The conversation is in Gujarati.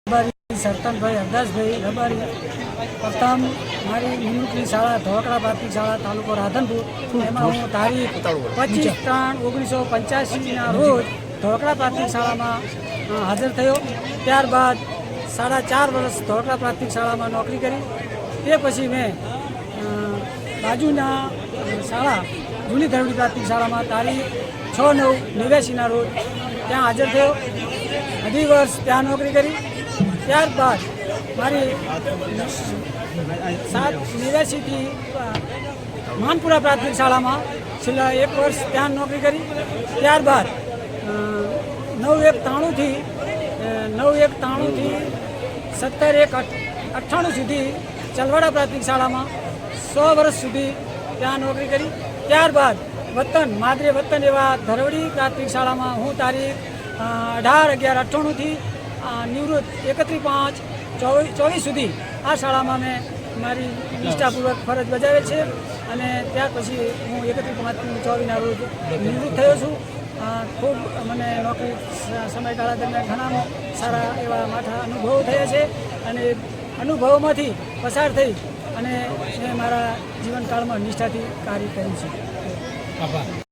રબારી સરતનભાઈ હરદાસભાઈ રબારી પ્રથમ મારી નિમણૂકની શાળા ધોળકા પ્રાથમિક શાળા તાલુકો રાધનપુર એમાં હું તારીખ 25/3/1985ના રોજ ધોળકા પ્રાથમિક શાળામાં હાજર થયો। ત્યારબાદ 4.5 વર્ષ ધોળકા પ્રાથમિક શાળામાં નોકરી કરી। તે પછી મેં બાજુના શાળા જૂની ધરવડી પ્રાથમિક શાળામાં તારીખ 6/9/89ના રોજ ત્યાં હાજર થયો। અઢી વર્ષ ત્યાં નોકરી કરી। ત્યારબાદ મારી 7/89થી માનપુરા પ્રાથમિક શાળામાં છેલ્લા 1 વર્ષ ત્યાં નોકરી કરી। ત્યારબાદ 9/1/93થી 17/1/98 સુધી ચલવાડા પ્રાથમિક શાળામાં 100 વર્ષ સુધી ત્યાં નોકરી કરી। ત્યારબાદ વતન માદરે વતન એવા ધરવડી પ્રાથમિક શાળામાં હું તારીખ 18/11/98થી નિવૃત્ત 31/5/24 સુધી આ શાળામાં મેં મારી નિષ્ઠાપૂર્વક ફરજ બજાવે છે અને ત્યાર પછી હું 31/5/24ના રોજ નિવૃત્ત થયો છું। ખૂબ મને નોકરી સમયગાળા દરમિયાન ઘણા સારા એવા માઠા અનુભવો થયા છે અને અનુભવોમાંથી પસાર થઈ અને મેં મારા જીવનકાળમાં નિષ્ઠાથી કાર્ય કર્યું છે। આભાર।